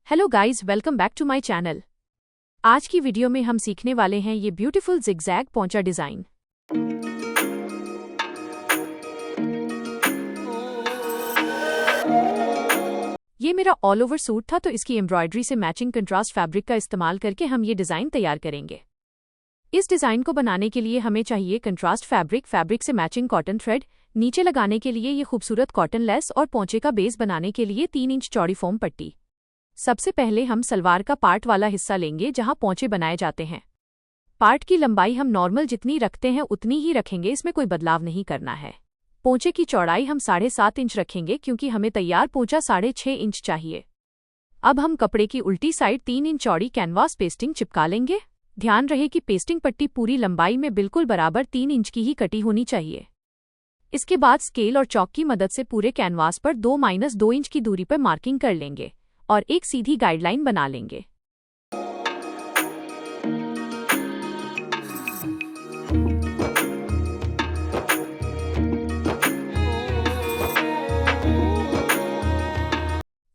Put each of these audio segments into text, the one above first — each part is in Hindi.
Hello guys, welcome back to my channel. आज की वीडियो में हम सीखने वाले हैं ये ब्यूटीफुल जिगजैग पोंचा डिज़ाइन। ये मेरा ऑल ओवर सूट था, तो इसकी एम्ब्रॉयडरी से मैचिंग कंट्रास्ट फैब्रिक का इस्तेमाल करके हम ये डिज़ाइन तैयार करेंगे। इस डिज़ाइन को बनाने के लिए हमें चाहिए कंट्रास्ट फैब्रिक से मैचिंग कॉटन थ्रेड, नीचे लगाने के लिए ये खूबसूरत कॉटन लेस और पोंचे का बेस बनाने के लिए 3 इंच चौड़ी फोम पट्टी। सबसे पहले हम सलवार का पार्ट वाला हिस्सा लेंगे जहां पोंचे बनाए जाते हैं। पार्ट की लंबाई हम नॉर्मल जितनी रखते हैं उतनी ही रखेंगे, इसमें कोई बदलाव नहीं करना है। पोंचे की चौड़ाई हम 7.5 इंच रखेंगे क्योंकि हमें तैयार पोंचा 6.5 इंच चाहिए। अब हम कपड़े की उल्टी साइड 3 इंच चौड़ी कैनवास पेस्टिंग चिपका लेंगे। ध्यान रहे कि पेस्टिंग पट्टी पूरी लंबाई में बिल्कुल बराबर 3 इंच की ही कटी होनी चाहिए। इसके बाद स्केल और चॉक की मदद से पूरे कैनवास पर 2-2 इंच की दूरी पर मार्किंग कर लेंगे और एक सीधी गाइडलाइन बना लेंगे।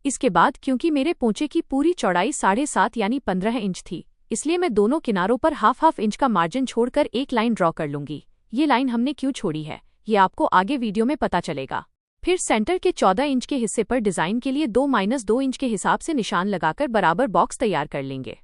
इसके बाद क्योंकि मेरे पोंचे की पूरी चौड़ाई 7.5 यानी 15 इंच थी, इसलिए मैं दोनों किनारों पर हाफ इंच का मार्जिन छोड़कर एक लाइन ड्रॉ कर लूंगी। ये लाइन हमने क्यों छोड़ी है ये आपको आगे वीडियो में पता चलेगा। फिर सेंटर के 14 इंच के हिस्से पर डिज़ाइन के लिए 2-2 इंच के हिसाब से निशान लगाकर बराबर बॉक्स तैयार कर लेंगे।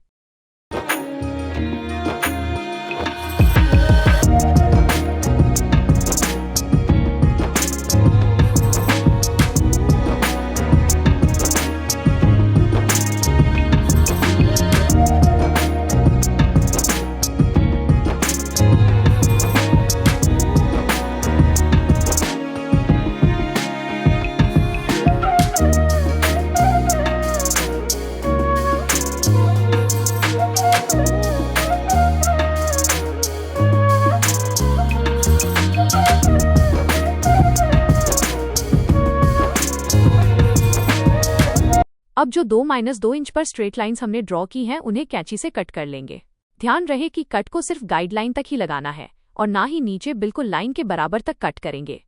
अब जो 2-2 इंच पर स्ट्रेट लाइंस हमने ड्रॉ की हैं उन्हें कैंची से कट कर लेंगे। ध्यान रहे कि कट को सिर्फ गाइडलाइन तक ही लगाना है और ना ही नीचे बिल्कुल लाइन के बराबर तक कट करेंगे।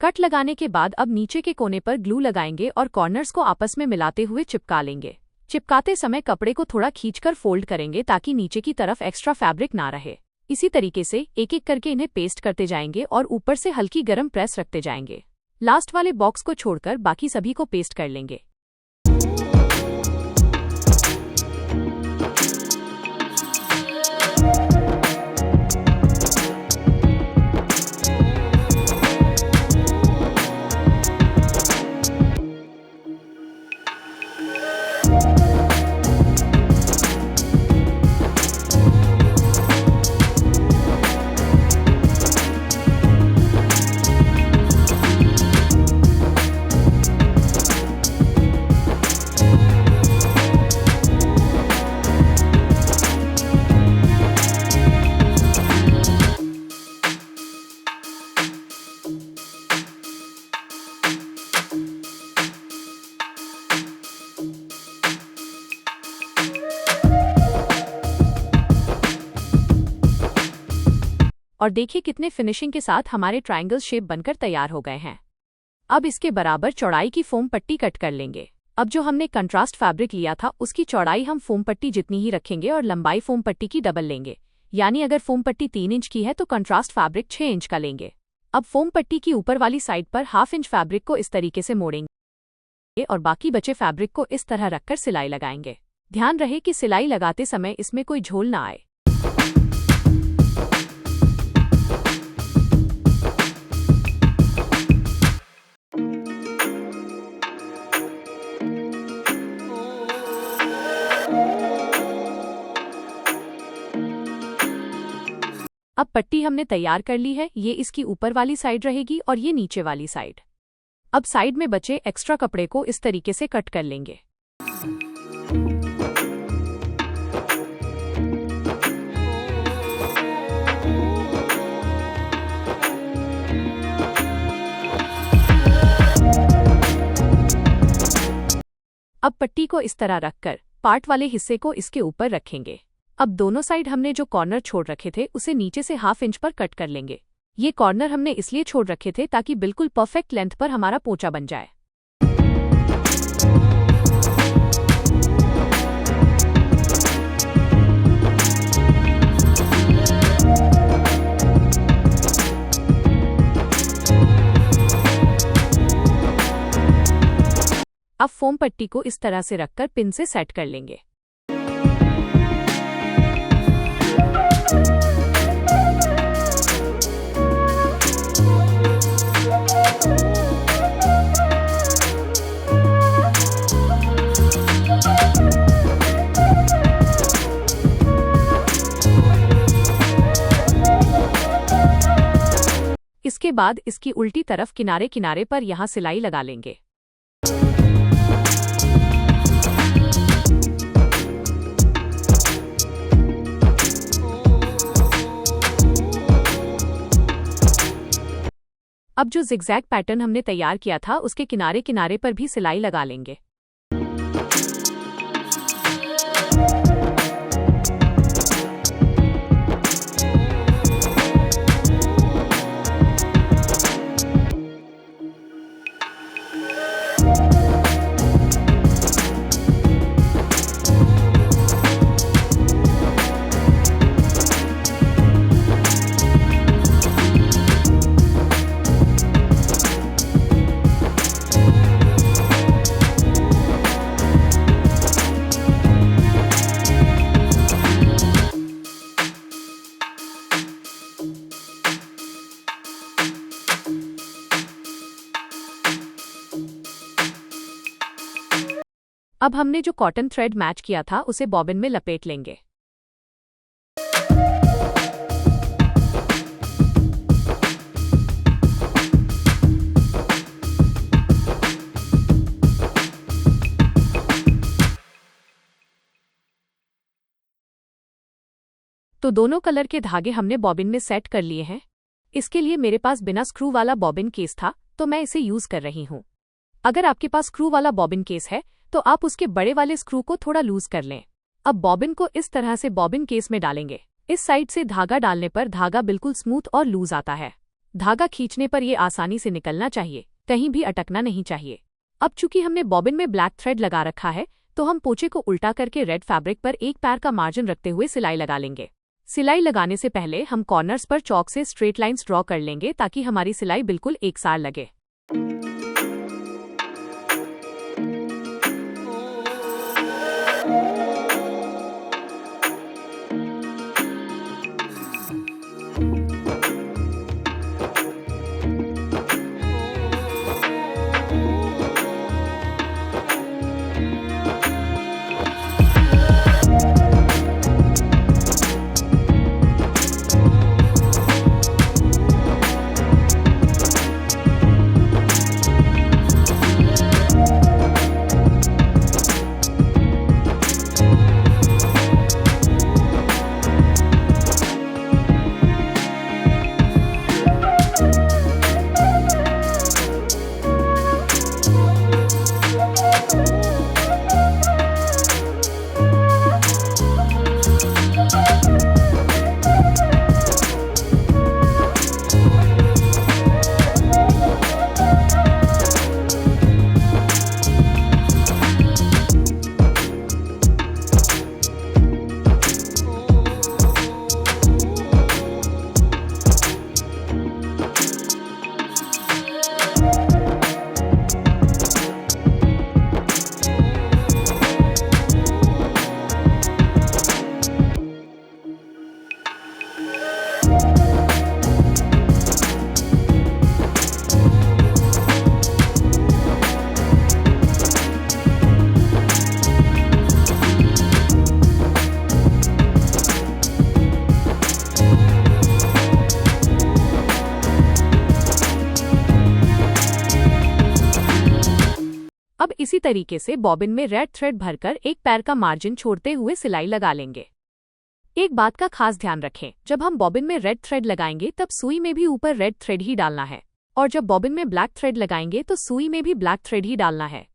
कट लगाने के बाद अब नीचे के कोने पर ग्लू लगाएंगे और कॉर्नर्स को आपस में मिलाते हुए चिपका लेंगे। चिपकाते समय कपड़े को थोड़ा खींचकर फोल्ड करेंगे ताकि नीचे की तरफ एक्स्ट्रा फैब्रिक ना रहे। इसी तरीके से एक एक करके इन्हें पेस्ट करते जाएंगे और ऊपर से हल्की गरम प्रेस रखते जाएंगे। लास्ट वाले बॉक्स को छोड़कर बाकी सभी को पेस्ट कर लेंगे। और देखिए कितने फिनिशिंग के साथ हमारे ट्रायंगल शेप बनकर तैयार हो गए हैं। अब इसके बराबर चौड़ाई की फोम पट्टी कट कर लेंगे। अब जो हमने कंट्रास्ट फैब्रिक लिया था उसकी चौड़ाई हम फोम पट्टी जितनी ही रखेंगे और लंबाई फोम पट्टी की डबल लेंगे। यानी अगर फोम पट्टी 3 इंच की है तो कंट्रास्ट फैब्रिक 6 इंच का लेंगे। अब फोम पट्टी की ऊपर वाली साइड पर हाफ इंच फैब्रिक को इस तरीके से मोड़ेंगे और बाकी बचे फैब्रिक को इस तरह रखकर सिलाई लगाएंगे। ध्यान रहे कि सिलाई लगाते समय इसमें कोई झोल ना आए। अब पट्टी हमने तैयार कर ली है, ये इसकी ऊपर वाली साइड रहेगी और ये नीचे वाली साइड। अब साइड में बचे एक्स्ट्रा कपड़े को इस तरीके से कट कर लेंगे। अब पट्टी को इस तरह रखकर पार्ट वाले हिस्से को इसके ऊपर रखेंगे। अब दोनों साइड हमने जो कॉर्नर छोड़ रखे थे उसे नीचे से 1/2 इंच पर कट कर लेंगे। ये कॉर्नर हमने इसलिए छोड़ रखे थे ताकि बिल्कुल परफेक्ट लेंथ पर हमारा पोंचा बन जाए। अब फोम पट्टी को इस तरह से रखकर पिन से सेट कर लेंगे। इसके बाद इसकी उल्टी तरफ किनारे किनारे पर यहाँ सिलाई लगा लेंगे। अब जो जिगजैग पैटर्न हमने तैयार किया था उसके किनारे किनारे पर भी सिलाई लगा लेंगे। अब हमने जो कॉटन थ्रेड मैच किया था उसे बॉबिन में लपेट लेंगे। तो दोनों कलर के धागे हमने बॉबिन में सेट कर लिए हैं। इसके लिए मेरे पास बिना स्क्रू वाला बॉबिन केस था तो मैं इसे यूज कर रही हूँ। अगर आपके पास स्क्रू वाला बॉबिन केस है तो आप उसके बड़े वाले स्क्रू को थोड़ा लूज कर लें। अब बॉबिन को इस तरह से बॉबिन केस में डालेंगे। इस साइड से धागा डालने पर धागा बिल्कुल स्मूथ और लूज आता है। धागा खींचने पर यह आसानी से निकलना चाहिए, कहीं भी अटकना नहीं चाहिए। अब चूंकि हमने बॉबिन में ब्लैक थ्रेड लगा रखा है तो हम पोंचे को उल्टा करके रेड फैब्रिक पर एक पैर का मार्जिन रखते हुए सिलाई लगा लेंगे। सिलाई लगाने से पहले हम कॉर्नर्स पर चॉक से स्ट्रेट लाइंस ड्रॉ कर लेंगे ताकि हमारी सिलाई बिल्कुल एकसार लगे। अब इसी तरीके से बॉबिन में रेड थ्रेड भरकर एक पैर का मार्जिन छोड़ते हुए सिलाई लगा लेंगे। एक बात का खास ध्यान रखें, जब हम बॉबिन में रेड थ्रेड लगाएंगे तब सुई में भी ऊपर रेड थ्रेड ही डालना है, और जब बॉबिन में ब्लैक थ्रेड लगाएंगे तो सुई में भी ब्लैक थ्रेड ही डालना है।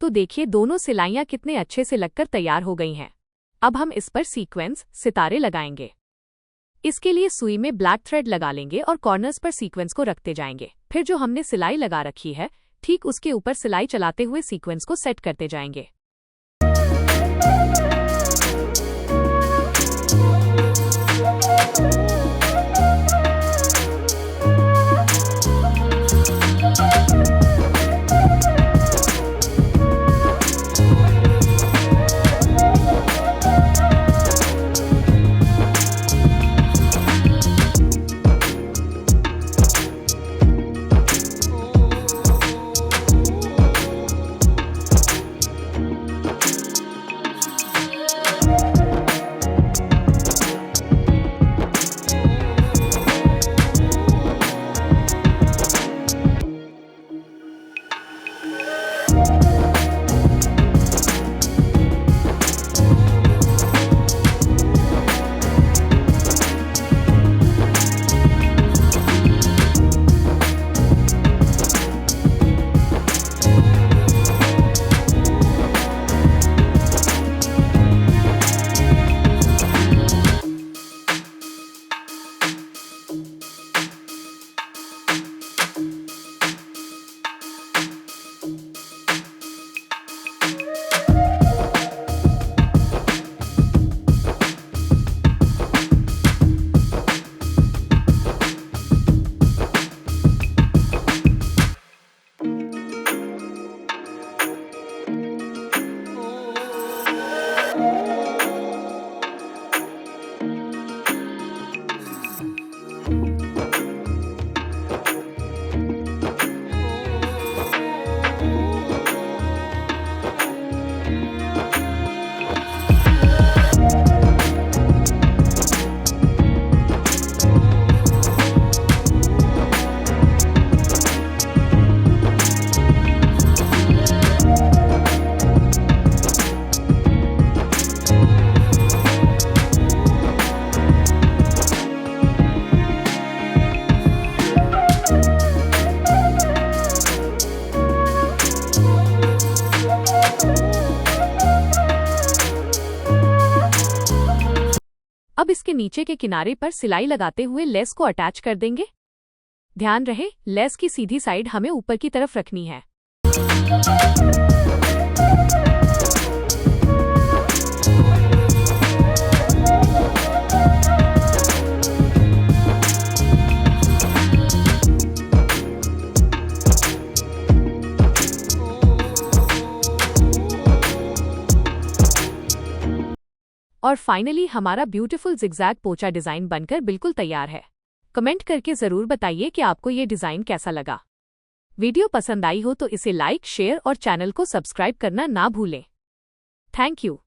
तो देखिए दोनों सिलाइयाँ कितने अच्छे से लगकर तैयार हो गई हैं। अब हम इस पर सीक्वेंस सितारे लगाएंगे। इसके लिए सुई में ब्लैक थ्रेड लगा लेंगे और कॉर्नर्स पर सीक्वेंस को रखते जाएंगे। फिर जो हमने सिलाई लगा रखी है ठीक उसके ऊपर सिलाई चलाते हुए सीक्वेंस को सेट करते जाएंगे। अब इसके नीचे के किनारे पर सिलाई लगाते हुए लेस को अटैच कर देंगे। ध्यान रहे लेस की सीधी साइड हमें ऊपर की तरफ रखनी है। और फाइनली हमारा ब्यूटीफुल जिगजैग पोचा डिजाइन बनकर बिल्कुल तैयार है। कमेंट करके जरूर बताइए कि आपको ये डिजाइन कैसा लगा। वीडियो पसंद आई हो तो इसे लाइक, शेयर और चैनल को सब्सक्राइब करना ना भूलें। Thank you.